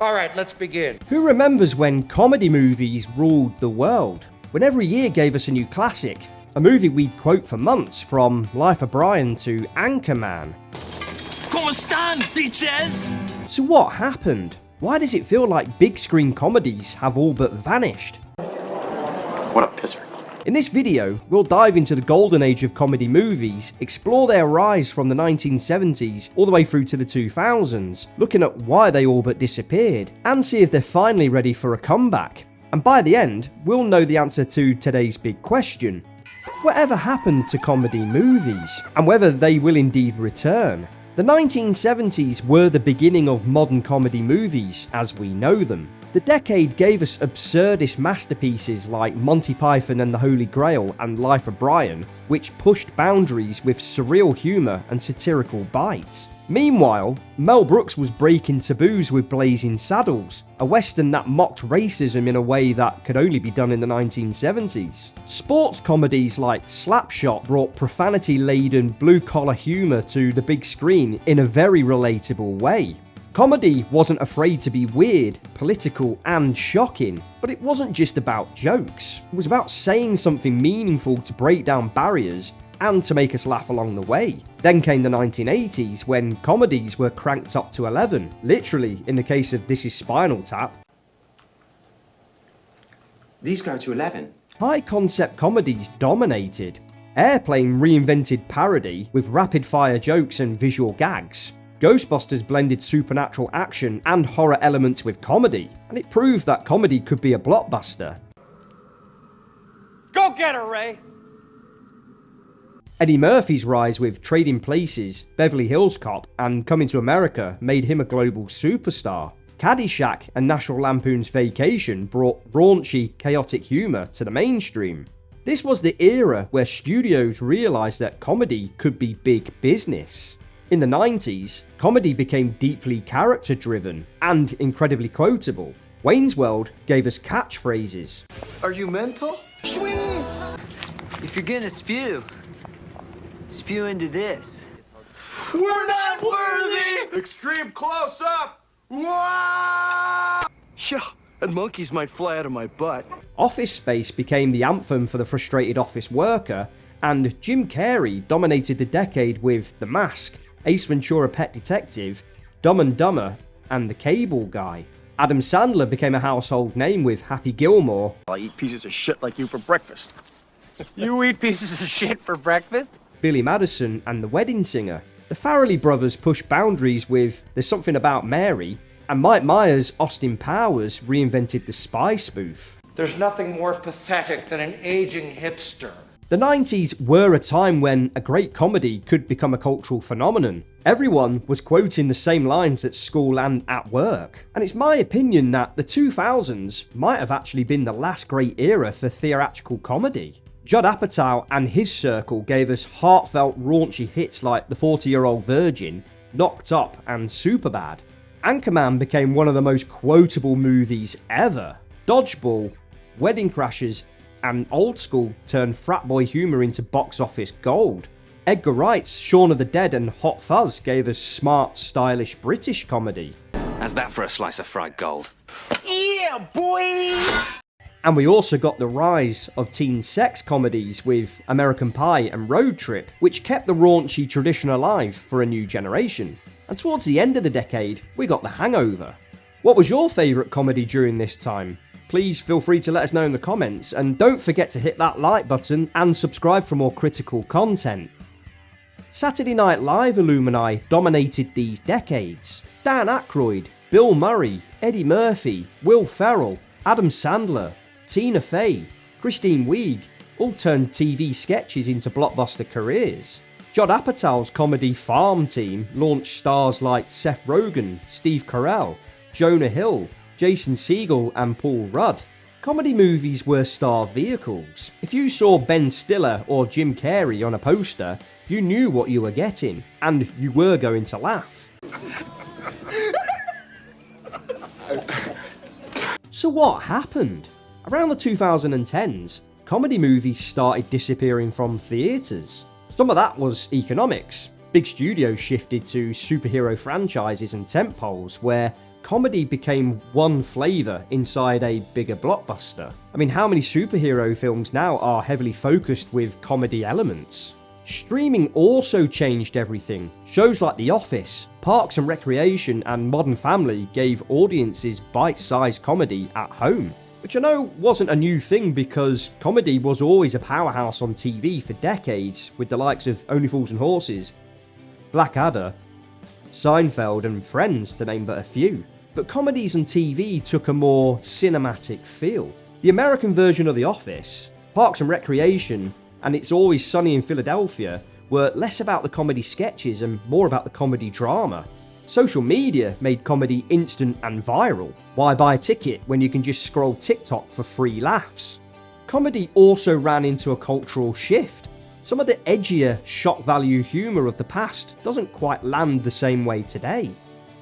Alright, let's begin. Who remembers when comedy movies ruled the world? When every year gave us a new classic, a movie we'd quote for months, from Life of Brian to Anchorman. Como están, bitches? So what happened? Why does it feel like big screen comedies have all but vanished? What a pisser. In this video, we'll dive into the golden age of comedy movies, explore their rise from the 1970s all the way through to the 2000s, looking at why they all but disappeared, and see if they're finally ready for a comeback. And by the end, we'll know the answer to today's big question. Whatever happened to comedy movies, and whether they will indeed return? The 1970s were the beginning of modern comedy movies as we know them. The decade gave us absurdist masterpieces like Monty Python and the Holy Grail and Life of Brian, which pushed boundaries with surreal humour and satirical bites. Meanwhile, Mel Brooks was breaking taboos with Blazing Saddles, a western that mocked racism in a way that could only be done in the 1970s. Sports comedies like Slapshot brought profanity-laden blue-collar humour to the big screen in a very relatable way. Comedy wasn't afraid to be weird, political, and shocking, but it wasn't just about jokes. It was about saying something meaningful to break down barriers and to make us laugh along the way. Then came the 1980s, when comedies were cranked up to 11, literally in the case of This Is Spinal Tap. These go to 11. High-concept comedies dominated. Airplane reinvented parody with rapid-fire jokes and visual gags. Ghostbusters blended supernatural action and horror elements with comedy, and it proved that comedy could be a blockbuster. Go get her, Ray! Eddie Murphy's rise with Trading Places, Beverly Hills Cop, and Coming to America made him a global superstar. Caddyshack and National Lampoon's Vacation brought raunchy, chaotic humour to the mainstream. This was the era where studios realised that comedy could be big business. In the 90s, comedy became deeply character-driven and incredibly quotable. Wayne's World gave us catchphrases. Are you mental? If you're gonna spew into this. We're not worthy! Extreme close-up! Whoa! Yeah, and monkeys might fly out of my butt. Office Space became the anthem for the frustrated office worker, and Jim Carrey dominated the decade with The Mask, Ace Ventura: Pet Detective, Dumb and Dumber, and The Cable Guy. Adam Sandler became a household name with Happy Gilmore. I eat pieces of shit like you for breakfast. You eat pieces of shit for breakfast? Billy Madison, and The Wedding Singer. The Farrelly brothers pushed boundaries with There's Something About Mary, and Mike Myers' Austin Powers reinvented the spy spoof. There's nothing more pathetic than an aging hipster. The 90s were a time when a great comedy could become a cultural phenomenon. Everyone was quoting the same lines at school and at work. And it's my opinion that the 2000s might have actually been the last great era for theatrical comedy. Judd Apatow and his circle gave us heartfelt, raunchy hits like The 40-Year-Old Virgin, Knocked Up, and Superbad. Anchorman became one of the most quotable movies ever. Dodgeball, Wedding Crashers, and Old School turned frat boy humour into box office gold. Edgar Wright's Shaun of the Dead and Hot Fuzz gave us smart, stylish British comedy. How's that for a slice of fried gold? Yeah, boy! And we also got the rise of teen sex comedies with American Pie and Road Trip, which kept the raunchy tradition alive for a new generation. And towards the end of the decade, we got The Hangover. What was your favourite comedy during this time? Please feel free to let us know in the comments, and don't forget to hit that like button and subscribe for more critical content. Saturday Night Live alumni dominated these decades. Dan Aykroyd, Bill Murray, Eddie Murphy, Will Ferrell, Adam Sandler, Tina Fey, Christine Wiig all turned TV sketches into blockbuster careers. Judd Apatow's comedy Farm Team launched stars like Seth Rogen, Steve Carell, Jonah Hill, Jason Segel, and Paul Rudd. Comedy movies were star vehicles. If you saw Ben Stiller or Jim Carrey on a poster, you knew what you were getting, and you were going to laugh. So what happened? Around the 2010s, comedy movies started disappearing from theatres. Some of that was economics. Big studios shifted to superhero franchises and tentpoles, where comedy became one flavour inside a bigger blockbuster. I mean, how many superhero films now are heavily focused with comedy elements? Streaming also changed everything. Shows like The Office, Parks and Recreation and Modern Family gave audiences bite-sized comedy at home. Which I know wasn't a new thing because comedy was always a powerhouse on TV for decades, with the likes of Only Fools and Horses, Blackadder, Seinfeld and Friends to name but a few. But comedies on TV took a more cinematic feel. The American version of The Office, Parks and Recreation, and It's Always Sunny in Philadelphia were less about the comedy sketches and more about the comedy drama. Social media made comedy instant and viral. Why buy a ticket when you can just scroll TikTok for free laughs? Comedy also ran into a cultural shift. Some of the edgier, shock value humour of the past doesn't quite land the same way today.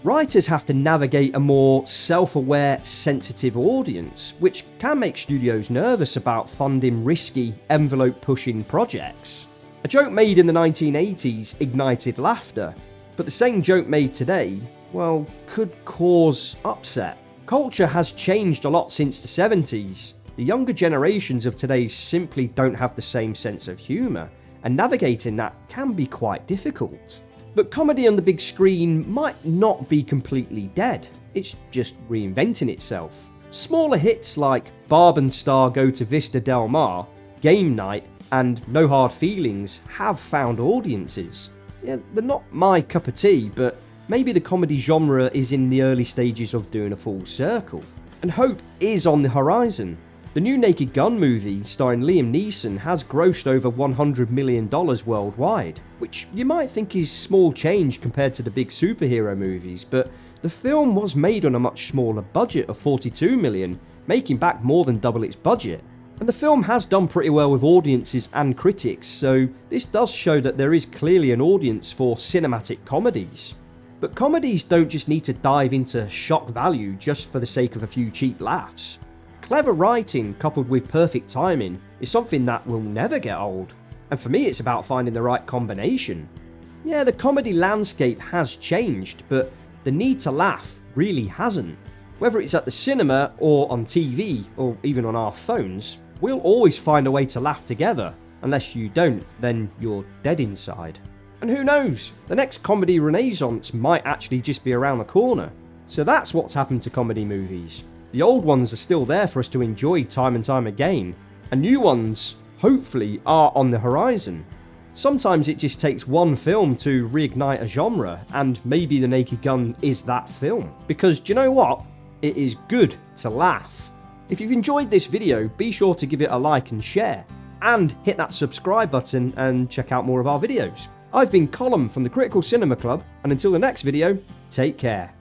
Writers have to navigate a more self-aware, sensitive audience, which can make studios nervous about funding risky, envelope-pushing projects. A joke made in the 1980s ignited laughter, but the same joke made today, well, could cause upset. Culture has changed a lot since the 70s. The younger generations of today simply don't have the same sense of humour, and navigating that can be quite difficult. But comedy on the big screen might not be completely dead, it's just reinventing itself. Smaller hits like Barb and Star Go to Vista Del Mar, Game Night, and No Hard Feelings have found audiences. Yeah, they're not my cup of tea, but maybe the comedy genre is in the early stages of doing a full circle. And hope is on the horizon. The new Naked Gun movie, starring Liam Neeson, has grossed over $100 million worldwide, which you might think is small change compared to the big superhero movies, but the film was made on a much smaller budget of $42 million, making back more than double its budget. And the film has done pretty well with audiences and critics, so this does show that there is clearly an audience for cinematic comedies. But comedies don't just need to dive into shock value just for the sake of a few cheap laughs. Clever writing coupled with perfect timing is something that will never get old. And for me, it's about finding the right combination. Yeah, the comedy landscape has changed, but the need to laugh really hasn't. Whether it's at the cinema or on TV or even on our phones, we'll always find a way to laugh together. Unless you don't, then you're dead inside. And who knows, the next comedy renaissance might actually just be around the corner. So that's what's happened to comedy movies. The old ones are still there for us to enjoy time and time again, and new ones, hopefully, are on the horizon. Sometimes it just takes one film to reignite a genre, and maybe The Naked Gun is that film. Because do you know what? It is good to laugh. If you've enjoyed this video, be sure to give it a like and share, and hit that subscribe button and check out more of our videos. I've been Colm from the Critical Cinema Club, and until the next video, take care.